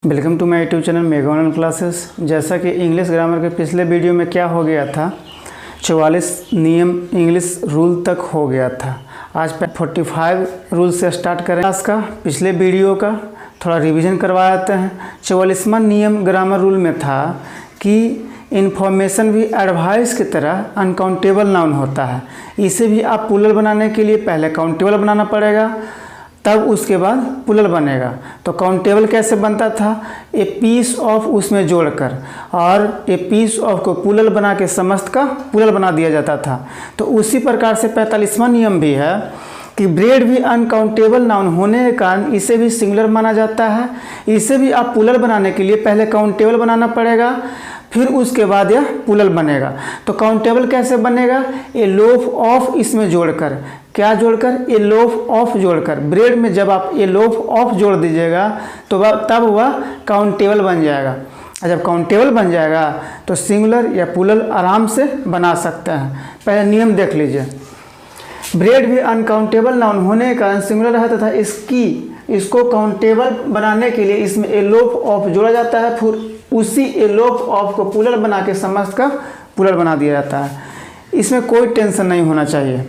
Welcome to my YouTube channel mega online classes. जैसा कि English grammar के पिछले वीडियो में क्या हो गया था, 44 नियम इंग्लिश रूल तक हो गया था। आज 45 रूल से स्टार्ट करें क्लास का। पिछले वीडियो का थोड़ा रिवीजन करवाते हैं। 44वां नियम ग्रामर रूल में था कि इन्फॉर्मेशन भी एडवाइस की तरह अनकाउंटेबल नाउन होता है। इसे भी आप प्लूरल बनाने के लिए पहले काउंटेबल बनाना पड़ेगा, तब उसके बाद प्लूरल बनेगा। तो काउंटेबल कैसे बनता था, ए पीस ऑफ उसमें जोड़कर, और ए पीस ऑफ को प्लूरल बना के समस्त का प्लूरल बना दिया जाता था। तो उसी प्रकार से 45वां नियम भी है कि ब्रेड भी अनकाउंटेबल नाउन होने के कारण इसे भी सिंगुलर माना जाता है। इसे भी आप प्लूरल बनाने के लिए पहले काउंटेबल बनाना पड़ेगा, फिर उसके बाद यह प्लूरल बनेगा। तो काउंटेबल कैसे बनेगा, ए लोफ ऑफ इसमें जोड़कर, क्या जोड़कर, ए लोफ ऑफ जोड़कर। ब्रेड में जब आप ए लोफ ऑफ जोड़ दीजिएगा तो तब वह काउंटेबल बन जाएगा। और जब काउंटेबल बन जाएगा तो सिंगुलर या प्लूरल आराम से बना सकते हैं। पहले नियम देख लीजिए। ब्रेड भी अनकाउंटेबल नाउन होने के कारण सिंगुलर रहता था। इसको काउंटेबल बनाने के लिए इसमें ए लोफ ऑफ जोड़ा जाता है, फिर उसी ए लोफ ऑफ को प्लूरल बना के समस्त का प्लूरल बना दिया जाता है। इसमें कोई टेंशन नहीं होना चाहिए।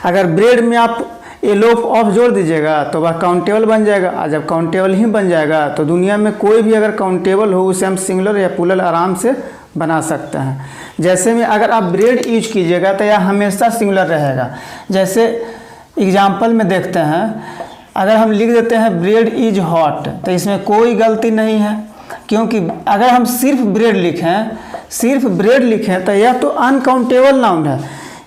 अगर ब्रेड में आप ए लोफ ऑफ जोड़ दीजिएगा तो वह काउंटेबल बन जाएगा, और जब काउंटेबल ही बन जाएगा तो दुनिया में कोई भी अगर काउंटेबल हो उसे हम सिंगुलर या प्लूरल आराम से बना सकते हैं। जैसे में अगर आप ब्रेड यूज कीजिएगा तो यह हमेशा सिंगुलर रहेगा। जैसे एग्जाम्पल में देखते हैं, अगर हम लिख देते हैं ब्रेड इज हॉट, तो इसमें कोई गलती नहीं है, क्योंकि अगर हम सिर्फ ब्रेड लिखें तो यह तो अनकाउंटेबल नाउन है,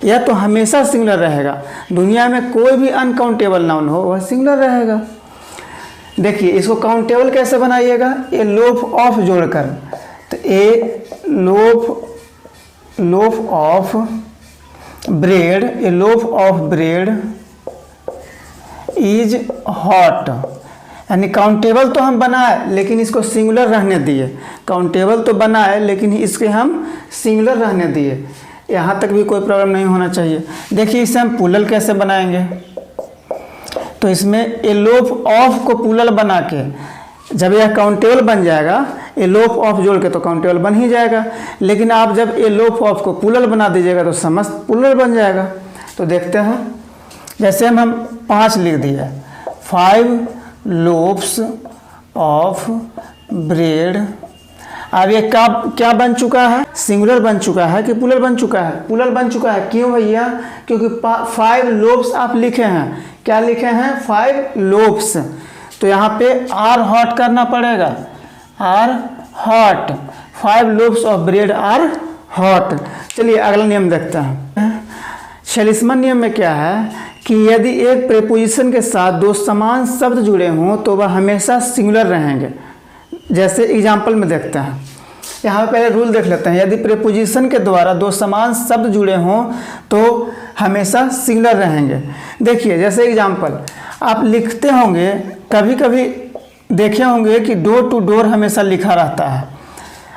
यह तो हमेशा सिंगुलर रहेगा। दुनिया में कोई भी अनकाउंटेबल नाउन हो वह सिंगुलर रहेगा। देखिए इसको काउंटेबल कैसे बनाइएगा, ए लोफ ऑफ जोड़कर। तो a loaf of bread is hot, यानी काउंटेबल तो हम बनाए लेकिन इसको सिंगुलर रहने दिए। काउंटेबल तो बनाए लेकिन इसके हम सिंगुलर रहने दिए। यहाँ तक भी कोई प्रॉब्लम नहीं होना चाहिए। देखिए इसे हम प्लूरल कैसे बनाएंगे। तो इसमें ए लोफ ऑफ को प्लूरल बना के, जब यह काउंटेबल बन जाएगा, ए लोफ ऑफ जोड़ के तो काउंटेबल बन ही जाएगा। लेकिन आप जब ए लोफ ऑफ को प्लूरल बना दीजिएगा तो समस्त प्लूरल बन जाएगा। तो देखते हैं, जैसे हम 5 लिख दिए, 5 लोफ्स ऑफ ब्रेड। अब ये क्या बन चुका है, सिंगुलर बन चुका है कि प्लूरल बन चुका है? प्लूरल बन चुका है। क्यों भैया? क्योंकि 5 लोफ्स आप लिखे हैं। क्या लिखे हैं? 5 लोफ्स। तो यहाँ पे आर हॉट करना पड़ेगा, are hot. 5 loafs of bread are hot. चलिए अगला नियम देखते हैं। 46वां नियम में क्या है कि यदि एक प्रीपोजिशन के साथ 2 समान शब्द जुड़े हों तो वह हमेशा सिंगुलर रहेंगे। जैसे एग्जाम्पल में देखते हैं, यहाँ पे पहले रूल देख लेते हैं। यदि प्रीपोजिशन के द्वारा 2 समान शब्द जुड़े हों तो हमेशा सिंगुलर रहेंगे। देखिए जैसे एग्जाम्पल आप लिखते होंगे, कभी कभी देखे होंगे कि डोर टू डोर हमेशा लिखा रहता है।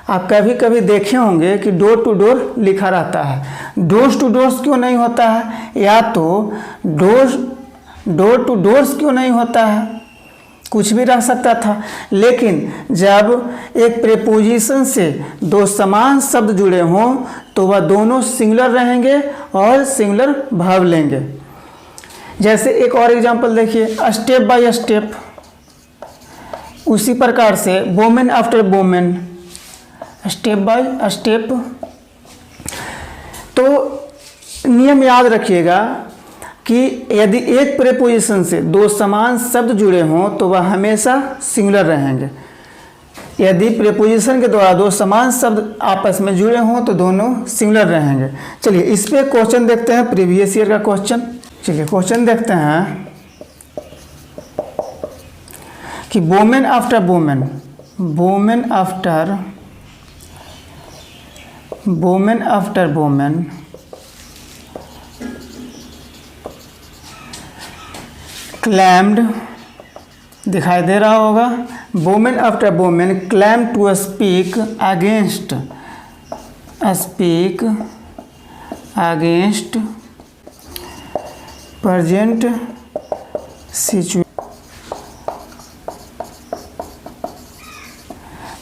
आप कभी कभी देखे होंगे कि डोर टू डोर लिखा रहता है। डोर्स टू डोर्स क्यों नहीं होता है, या तो डोर टू डोर्स क्यों नहीं होता है? कुछ भी रख सकता था। लेकिन जब एक प्रीपोजिशन से 2 समान शब्द जुड़े हों तो वह दोनों सिंगुलर रहेंगे और सिंगुलर वर्ब लेंगे। जैसे एक और एग्जांपल देखिए, स्टेप बाय स्टेप। उसी प्रकार से women after women, step by step. तो नियम याद रखिएगा कि यदि एक प्रीपोजिशन से 2 समान शब्द जुड़े हों तो वह हमेशा सिंगुलर रहेंगे। यदि प्रीपोजिशन के द्वारा 2 समान शब्द आपस में जुड़े हों तो दोनों सिंगुलर रहेंगे। चलिए इस पे क्वेश्चन देखते हैं, प्रीवियस ईयर का क्वेश्चन। चलिए क्वेश्चन देखते हैं कि वोमेन आफ्टर वोमेन क्लैम्ड, दिखाई दे रहा होगा, women after women claim to speak against present situation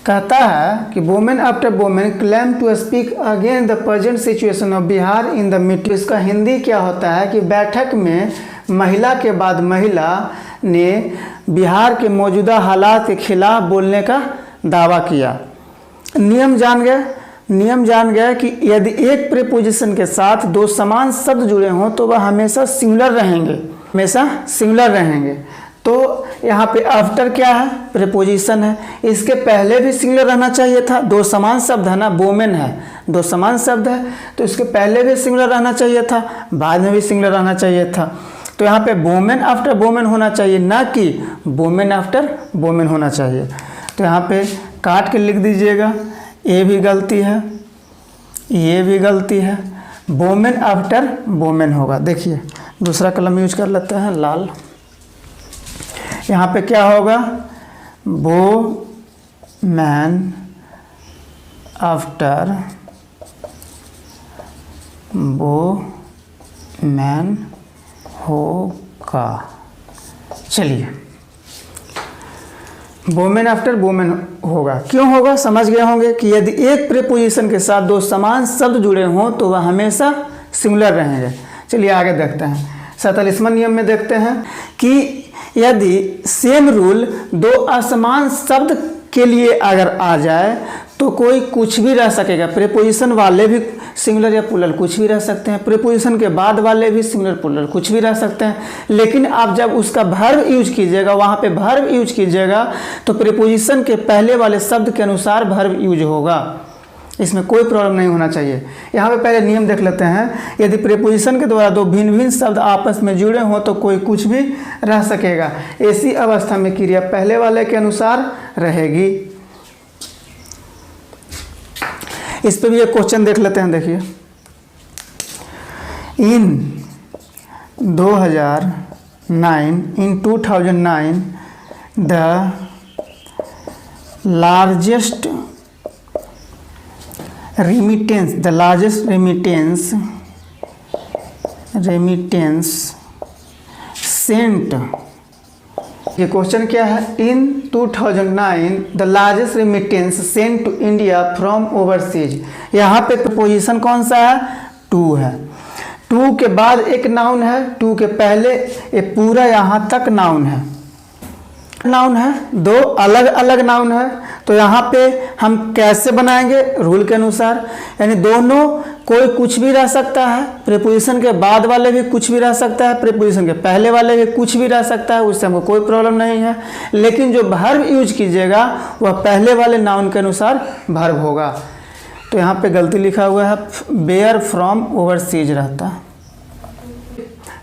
कहता है कि women after women claim to speak again the present situation of Bihar in the meeting. इसका हिंदी क्या होता है कि बैठक में महिला के बाद महिला ने बिहार के मौजूदा हालात के खिलाफ बोलने का दावा किया। नियम जान गए कि यदि एक प्रीपोजिशन के साथ दो समान शब्द जुड़े हों तो वह हमेशा सिंगुलर रहेंगे। तो यहाँ पे आफ्टर क्या है? प्रीपोजिशन है। इसके पहले भी सिंगुलर रहना चाहिए था, दो समान शब्द है ना, वोमेन है, दो समान शब्द है, तो इसके पहले भी सिंगुलर रहना चाहिए था, बाद में भी सिंगुलर रहना चाहिए था। तो यहाँ पे वोमेन आफ्टर वोमेन होना चाहिए, ना कि वोमेन आफ्टर वोमेन होना चाहिए। तो यहाँ पे काट के लिख दीजिएगा, ये भी गलती है, ये भी गलती है, वोमेन आफ्टर वोमेन होगा। देखिए दूसरा कलम यूज कर लेते हैं, लाल। यहाँ पे क्या होगा? वोमेन आफ्टर वोमेन होगा। चलिए, वोमेन आफ्टर वोमेन होगा। क्यों होगा? समझ गए होंगे कि यदि एक प्रीपोजिशन के साथ दो समान शब्द जुड़े हों तो वह हमेशा सिंगुलर रहेंगे। चलिए आगे देखते हैं। 47वां नियम में देखते हैं कि यदि सेम रूल दो असमान शब्द के लिए अगर आ जाए तो कोई कुछ भी रह सकेगा। प्रीपोजिशन वाले भी सिंगुलर या प्लूरल कुछ भी रह सकते हैं, प्रीपोजिशन के बाद वाले भी सिंगुलर प्लूरल कुछ भी रह सकते हैं। लेकिन आप जब उसका वर्ब यूज कीजिएगा, वहाँ पे वर्ब यूज कीजिएगा तो प्रीपोजिशन के पहले वाले शब्द के अनुसार वर्ब यूज होगा। इसमें कोई प्रॉब्लम नहीं होना चाहिए। यहाँ पे पहले नियम देख लेते हैं। यदि प्रीपोजिशन के द्वारा दो भिन्न भिन्न शब्द आपस में जुड़े हों तो कोई कुछ भी रह सकेगा। ऐसी अवस्था में क्रिया पहले वाले के अनुसार रहेगी। इस पे भी एक क्वेश्चन देख लेते हैं। देखिए, in 2009 the largest remittance sent. ये क्वेश्चन क्या है? In 2009 the largest remittance sent to India from overseas. यहाँ पे प्रीपोजिशन कौन सा है? टू है। टू के बाद एक नाउन है, टू के पहले ये पूरा यहाँ तक नाउन है। दो अलग अलग नाउन है। तो यहाँ पे हम कैसे बनाएंगे? रूल के अनुसार, यानी दोनों कोई कुछ भी रह सकता है, प्रीपोजिशन के बाद वाले भी कुछ भी रह सकता है, प्रीपोजिशन के पहले वाले भी कुछ भी रह सकता है, उससे हमको कोई प्रॉब्लम नहीं है। लेकिन जो वर्ब यूज कीजिएगा वह पहले वाले नाउन के अनुसार वर्ब होगा। तो यहाँ पे गलती लिखा हुआ है, बेयर फ्रॉम ओवरसीज रहता।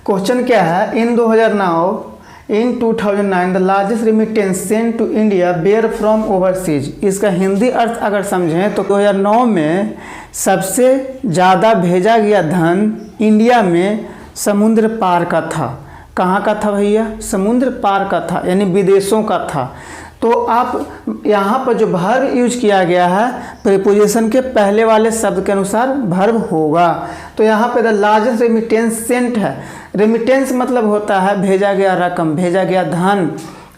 क्वेश्चन क्या है? In 2009 the largest remittance sent to India were from overseas. इसका हिंदी अर्थ अगर समझें तो 2009 में सबसे ज़्यादा भेजा गया धन इंडिया में समुद्र पार का था। कहाँ का था भैया? समुद्र पार का था, यानी विदेशों का था। तो आप यहाँ पर जो वर्ब यूज किया गया है प्रीपोजिशन के पहले वाले शब्द के अनुसार वर्ब होगा। तो यहाँ पे द लार्जेस्ट रेमिटेंस सेंट है। रेमिटेंस मतलब होता है भेजा गया रकम, भेजा गया धन।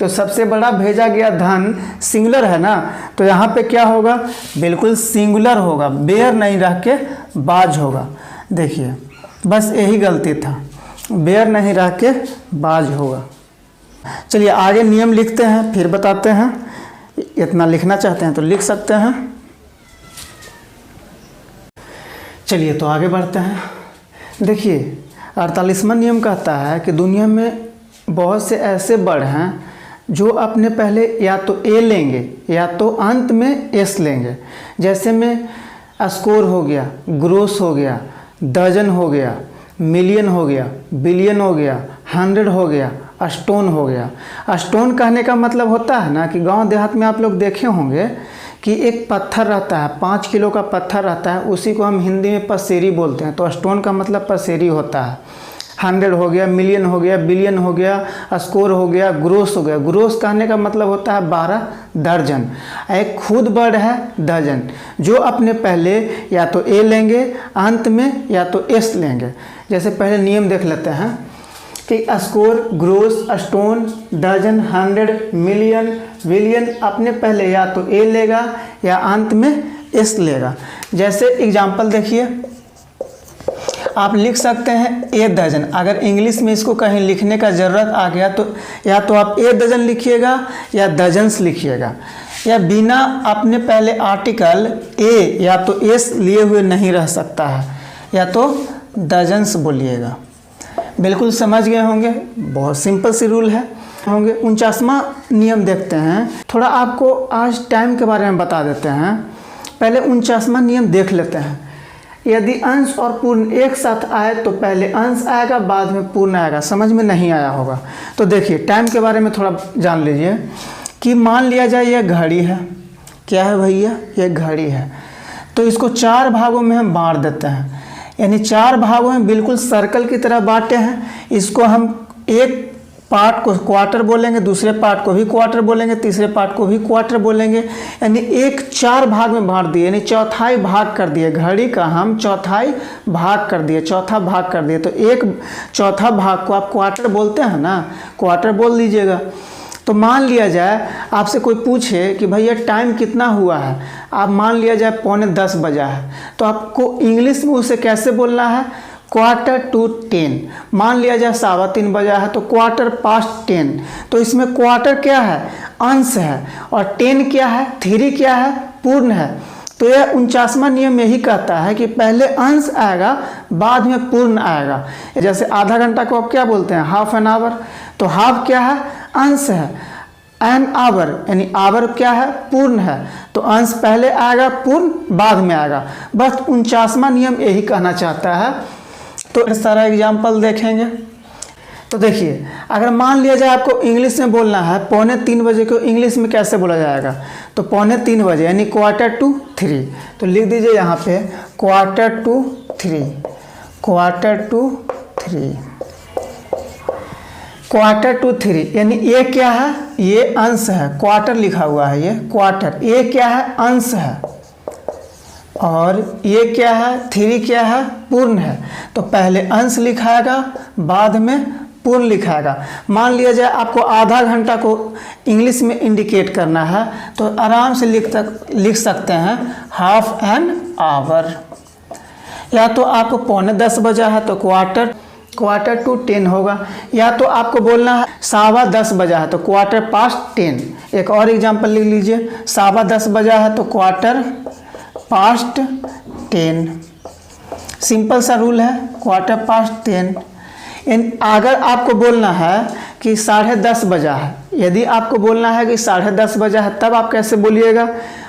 तो सबसे बड़ा भेजा गया धन सिंगुलर है ना, तो यहाँ पे क्या होगा? बिल्कुल सिंगुलर होगा, बेयर नहीं रह के बाज होगा। देखिए बस यही गलती था, बेयर नहीं रह के बाज होगा। चलिए आगे नियम लिखते हैं, फिर बताते हैं। इतना लिखना चाहते हैं तो लिख सकते हैं। चलिए तो आगे बढ़ते हैं। देखिए 48वां नियम कहता है कि दुनिया में बहुत से ऐसे वर्ड हैं जो अपने पहले या तो ए लेंगे या तो अंत में एस लेंगे। जैसे में स्कोर हो गया, ग्रोस हो गया, दर्जन हो गया, मिलियन हो गया, बिलियन हो गया, 100 हो गया, स्टोन हो गया। स्टोन कहने का मतलब होता है ना कि गांव देहात में आप लोग देखे होंगे कि एक पत्थर रहता है, 5 किलो का पत्थर रहता है, उसी को हम हिंदी में पसेरी बोलते हैं। तो स्टोन का मतलब पसेरी होता है। 100 हो गया, मिलियन हो गया, बिलियन हो गया, स्कोर हो गया, ग्रोस हो गया। ग्रोस कहने का मतलब होता है 12 दर्जन। एक खुद वर्ड है दर्जन, जो अपने पहले या तो ए लेंगे, अंत में या तो एस लेंगे। जैसे पहले नियम देख लेते हैं कि score, gross, stone, dozen, 100, million, billion अपने पहले या तो ए लेगा या अंत में एस लेगा। जैसे एग्जाम्पल देखिए, आप लिख सकते हैं ए डजन। अगर इंग्लिश में इसको कहीं लिखने का ज़रूरत आ गया तो या तो आप ए डजन लिखिएगा या डजन्स लिखिएगा, या बिना अपने पहले आर्टिकल ए या तो एस लिए हुए नहीं रह सकता है, या तो डजन्स बोलिएगा। बिल्कुल समझ गए होंगे, बहुत सिंपल सी रूल है होंगे। 49वां नियम देखते हैं। थोड़ा आपको आज टाइम के बारे में बता देते हैं। पहले 49वां नियम देख लेते हैं। यदि अंश और पूर्ण एक साथ आए तो पहले अंश आएगा, बाद में पूर्ण आएगा। समझ में नहीं आया होगा तो देखिए, टाइम के बारे में थोड़ा जान लीजिए कि मान लिया जाए यह घड़ी है। क्या है भैया? यह घड़ी है। तो इसको 4 भागों में हम बांट देते हैं, यानी 4 भागों में बिल्कुल सर्कल की तरह बांटे हैं। इसको हम एक पार्ट को क्वार्टर बोलेंगे, दूसरे पार्ट को भी क्वार्टर बोलेंगे, तीसरे पार्ट को भी क्वार्टर बोलेंगे, यानी एक 4 भाग में बांट दिए, यानी चौथाई भाग कर दिए। घड़ी का हम चौथाई भाग कर दिए, चौथा भाग कर दिए। तो एक चौथा भाग को आप क्वार्टर बोलते हैं ना, क्वार्टर बोल दीजिएगा। तो मान लिया जाए आपसे कोई पूछे कि भैया टाइम कितना हुआ है, आप मान लिया जाए 9:45 बजा है, तो आपको इंग्लिश में उसे कैसे बोलना है? 9:45। मान लिया जाए 3:15 बजा है तो 10:15। तो इसमें क्वार्टर क्या है? अंश है, और 10 क्या है? 3 क्या है? पूर्ण है। तो यह 49वां नियम यही कहता है कि पहले अंश आएगा, बाद में पूर्ण आएगा। जैसे आधा घंटा को आप क्या बोलते हैं? Half an hour. तो हाफ क्या है? अंश है। एन आवर यानी आवर क्या है? पूर्ण है। तो अंश पहले आएगा, पूर्ण बाद में आएगा। बस 49वां नियम यही कहना चाहता है। तो सारा एग्जाम्पल देखेंगे। तो देखिए, अगर मान लिया जाए आपको इंग्लिश में बोलना है 2:45 बजे को इंग्लिश में कैसे बोला जाएगा? तो 2:45 बजे यानी 2:45। तो लिख दीजिए यहाँ पे 2:45, 2:45, 2:45 यानी ये क्या है? ये अंश है, क्वार्टर लिखा हुआ है, ये क्वार्टर। ये क्या है? अंश है। और ये क्या है? 3 क्या है? पूर्ण है। तो पहले अंश लिखाएगा, बाद में पूर्ण लिखाएगा। मान लिया जाए आपको आधा घंटा को इंग्लिश में इंडिकेट करना है तो आराम से लिख सकते हैं हाफ एन आवर। या तो आपको 9:45 बजा है तो क्वार्टर टू 10 होगा। या तो आपको बोलना है 10:15 बजा है तो 10:15। एक और एग्जाम्पल लिख लीजिए, 10:15 बजा है तो 10:15। सिंपल सा रूल है, 10:15। अगर आपको बोलना है कि 10:30 बजा है, यदि आपको बोलना है कि 10:30 बजा है, तब आप कैसे बोलिएगा?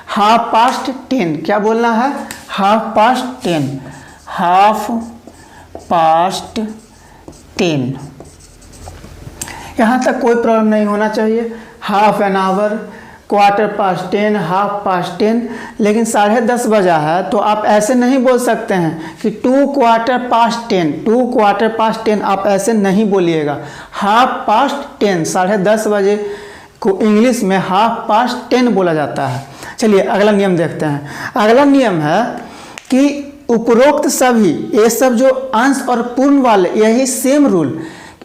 10:30। क्या बोलना है? 10:30, 10:30। यहाँ तक कोई प्रॉब्लम नहीं होना चाहिए। Half an hour, 10:15, 10:30। लेकिन 10:30 बजा है तो आप ऐसे नहीं बोल सकते हैं कि 2:15, 2:15। आप ऐसे नहीं बोलिएगा। 10:30, 10:30 बजे को इंग्लिश में 10:30 बोला जाता है। चलिए अगला नियम देखते हैं। अगला नियम है कि उपरोक्त सभी, ये सब जो अंश और पूर्ण वाले, यही सेम रूल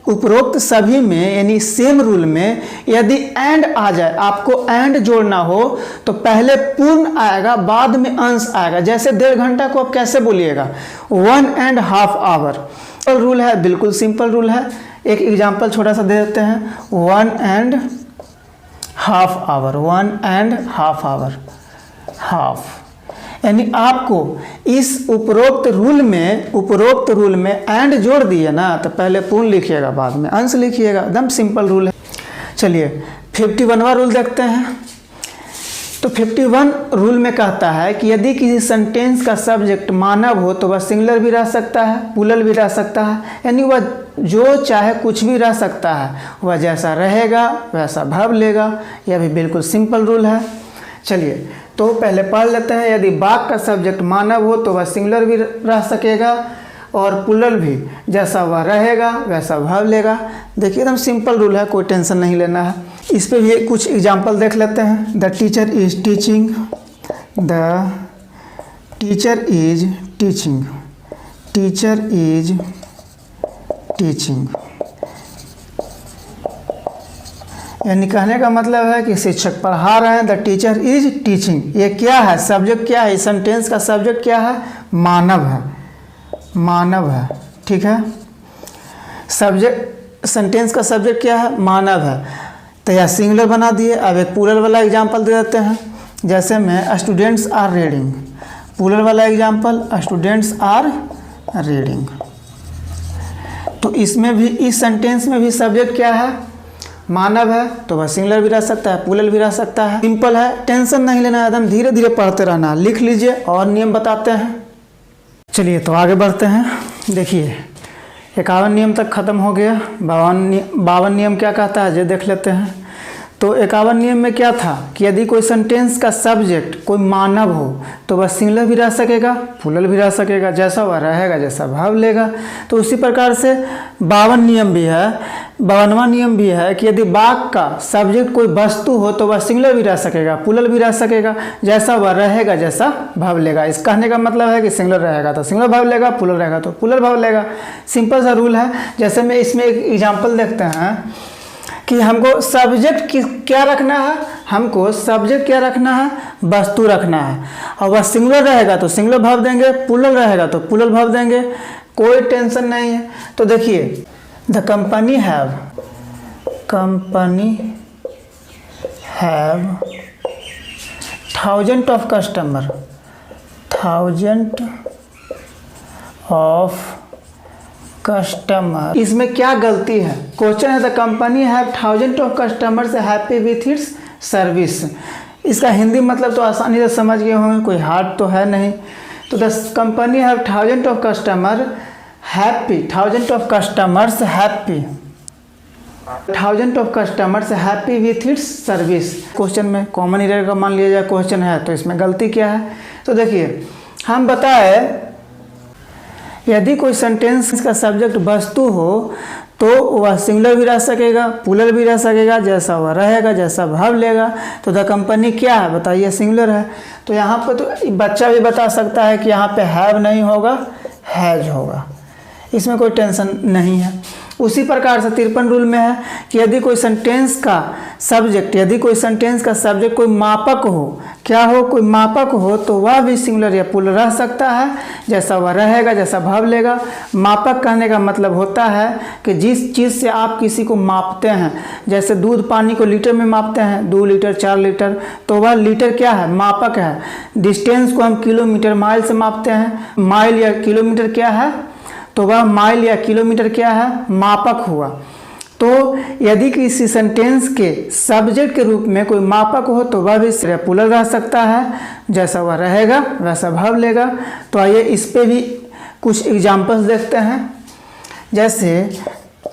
उपरोक्त सभी में यानी सेम रूल में यदि एंड आ जाए, आपको एंड जोड़ना हो तो पहले पूर्ण आएगा, बाद में अंश आएगा। जैसे 1.5 घंटा को आप कैसे बोलिएगा? 1.5 आवर। रूल है, बिल्कुल सिंपल रूल है। एक एग्जांपल छोटा सा दे देते हैं, 1.5 आवर, 1.5 आवर, हाफ। यानी आपको इस उपरोक्त रूल में एंड जोड़ दिए ना, तो पहले पूर्ण लिखिएगा, बाद में अंश लिखिएगा। एकदम सिंपल रूल है। चलिए 51वां रूल देखते हैं। तो 51 रूल में कहता है कि यदि किसी सेंटेंस का सब्जेक्ट मानव हो तो वह सिंगुलर भी रह सकता है, प्लूरल भी रह सकता है, यानी वह जो चाहे कुछ भी रह सकता है, वह जैसा रहेगा वैसा वर्ब लेगा। यह भी बिल्कुल सिंपल रूल है। चलिए तो पहले पढ़ लेते हैं। यदि वाक्य का सब्जेक्ट मानव हो तो वह सिंगुलर भी रह सकेगा और प्लूरल भी, जैसा वह रहेगा वैसा वर्ब लेगा। देखिए एकदम सिंपल रूल है, कोई टेंशन नहीं लेना है। इस पे भी कुछ एग्जांपल देख लेते हैं। The teacher is teaching, the teacher is teaching, teacher is teaching. यानी कहने का मतलब है कि शिक्षक पढ़ा रहे हैं, द टीचर इज टीचिंग। ये क्या है, सब्जेक्ट क्या है, इस सेंटेंस का सब्जेक्ट क्या है, मानव है, मानव है, ठीक है। सब्जेक्ट, सेंटेंस का सब्जेक्ट क्या है, मानव है। तो यह सिंगुलर बना दिए। अब एक प्लूरल वाला एग्जांपल दे देते हैं, जैसे में स्टूडेंट्स आर रीडिंग। प्लूरल वाला एग्जांपल, स्टूडेंट्स आर रीडिंग। तो इसमें भी, इस सेंटेंस में भी सब्जेक्ट क्या है, मानव है। तो वह सिंगुलर भी रह सकता है, प्लूरल भी रह सकता है। सिंपल है, टेंशन नहीं लेना है, एकदम धीरे धीरे पढ़ते रहना। लिख लीजिए और नियम बताते हैं। चलिए तो आगे बढ़ते हैं। देखिए 51 नियम तक ख़त्म हो गया। 52 नियम क्या कहता है, ये देख लेते हैं। तो 51 नियम में क्या था कि यदि कोई सेंटेंस का सब्जेक्ट कोई मानव हो तो वह सिंगुलर भी रह सकेगा, प्लूरल भी रह सकेगा, जैसा वह रहेगा जैसा भाव लेगा। तो उसी प्रकार से 52 नियम भी है, 52वां नियम भी है कि यदि वाक्य का सब्जेक्ट कोई वस्तु हो तो वह सिंगुलर भी रह सकेगा, प्लूरल भी रह सकेगा, जैसा वह रहेगा जैसा भाव लेगा। इस कहने का मतलब है कि सिंगुलर रहेगा तो सिंगुलर भाव लेगा, प्लूरल रहेगा तो प्लूरल भाव लेगा। सिंपल सा रूल है। जैसे में इसमें एक एग्जाम्पल देखते हैं कि हमको सब्जेक्ट क्या रखना है, हमको सब्जेक्ट क्या रखना है, वस्तु रखना है। और वह सिंगुलर रहेगा तो सिंगुलर भाव देंगे, प्लूरल रहेगा तो प्लूरल भाव देंगे, कोई टेंशन नहीं है। तो देखिए, the company have 1000 of customer, 1000 of customer. इसमें क्या गलती है, क्वेश्चन है the company have 1000 of customer से हैप्पी विथ इट्स सर्विस। इसका हिंदी मतलब तो आसानी से समझ गए होंगे, कोई हार्ड तो है नहीं। तो the company have 1000 of customer happy, 1000 of customers happy, 1000 of customers happy with its service. Question में कॉमन एरर का मान लिया जाए क्वेश्चन है, तो इसमें गलती क्या है। तो देखिए, हम बताए यदि कोई सेंटेंस का सब्जेक्ट वस्तु हो तो वह सिंगुलर भी रह सकेगा, प्लूरल भी रह सकेगा, जैसा वह रहेगा जैसा भाव लेगा। तो द कंपनी क्या है, बताइए, सिंगुलर है। तो यहाँ पर तो बच्चा भी बता सकता है कि यहाँ पे हैव नहीं होगा, हैज होगा, इसमें कोई टेंशन नहीं है। उसी प्रकार से 53 रूल में है कि यदि कोई सेंटेंस का सब्जेक्ट, यदि कोई सेंटेंस का सब्जेक्ट कोई मापक हो, क्या हो, कोई मापक हो, तो वह भी सिंगुलर या प्लूरल रह सकता है, जैसा वह रहेगा जैसा भाव लेगा। मापक कहने का मतलब होता है कि जिस चीज़ से आप किसी को मापते हैं, जैसे दूध पानी को लीटर में मापते हैं, 2 लीटर 4 लीटर, तो वह लीटर क्या है, मापक है। डिस्टेंस को हम किलोमीटर माइल से मापते हैं, माइल या किलोमीटर क्या है, तो वह माइल या किलोमीटर क्या है, मापक हुआ। तो यदि किसी सेंटेंस के सब्जेक्ट के रूप में कोई मापक हो तो वह भी प्लूरल रह सकता है, जैसा वह रहेगा वैसा भाव लेगा। तो आइए इस पे भी कुछ एग्जांपल्स देखते हैं। जैसे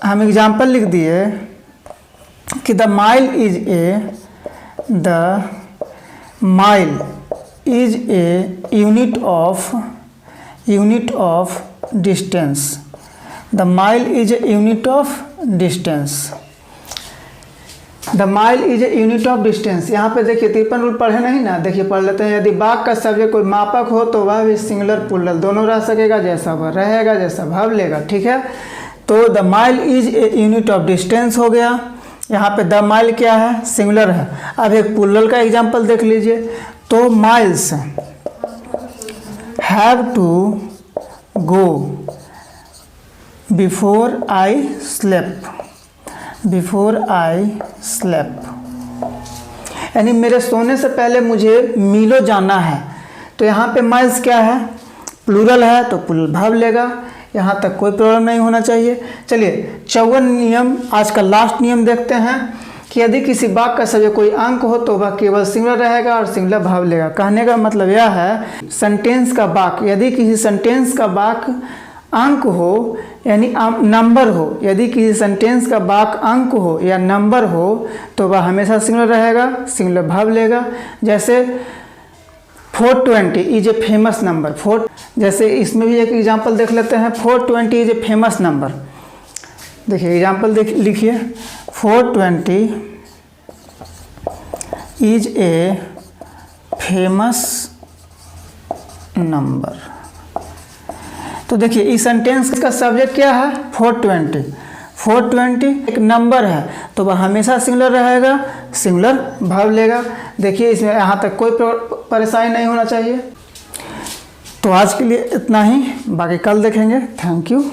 हम एग्जांपल लिख दिए कि the mile is a unit of distance. The mile is a unit of distance. The mile is a unit of distance. यहाँ पे देखिए 53 रूल पढ़े नहीं ना, देखिए पढ़ लेते हैं। यदि वाक्य का सब्जेक्ट कोई मापक हो तो वह भी सिंगुलर प्लूरल दोनों रह सकेगा, जैसा वह रहेगा जैसा भाव लेगा, ठीक है। तो the mile is a unit of distance हो गया। यहाँ पे द माइल क्या है, सिंगुलर है। अब एक प्लूरल का एग्जाम्पल देख लीजिए। तो miles have to go before I sleep, यानी मेरे सोने से पहले मुझे मीलों जाना है। तो यहाँ पे माइल्स क्या है, प्लूरल है तो प्लूरल भाव लेगा। यहाँ तक कोई प्रॉब्लम नहीं होना चाहिए। चलिए 54 नियम, आज का लास्ट नियम देखते हैं कि यदि किसी वाक्य का सब्जेक्ट कोई अंक हो तो वह केवल सिंगुलर रहेगा और सिंगुलर भाव लेगा। कहने का मतलब यह है, सेंटेंस का वाक्य, यदि किसी सेंटेंस का वाक्य अंक हो यानी नंबर हो, यदि किसी सेंटेंस का वाक्य अंक हो या नंबर हो तो वह हमेशा सिंगुलर रहेगा, सिंगुलर भाव लेगा। जैसे 420 इज ए फेमस नंबर। जैसे इसमें भी एक एग्जांपल देख लेते हैं। 420 इज ए फेमस नंबर। देखिए एग्जांपल लिखिए, 420 इज ए फेमस नंबर। तो देखिए इस सेंटेंस का सब्जेक्ट क्या है, 420। 420 एक नंबर है तो वह हमेशा सिंगुलर रहेगा, सिंगुलर वर्ब लेगा। देखिए इसमें यहाँ तक कोई परेशानी नहीं होना चाहिए। तो आज के लिए इतना ही, बाकी कल देखेंगे। Thank you.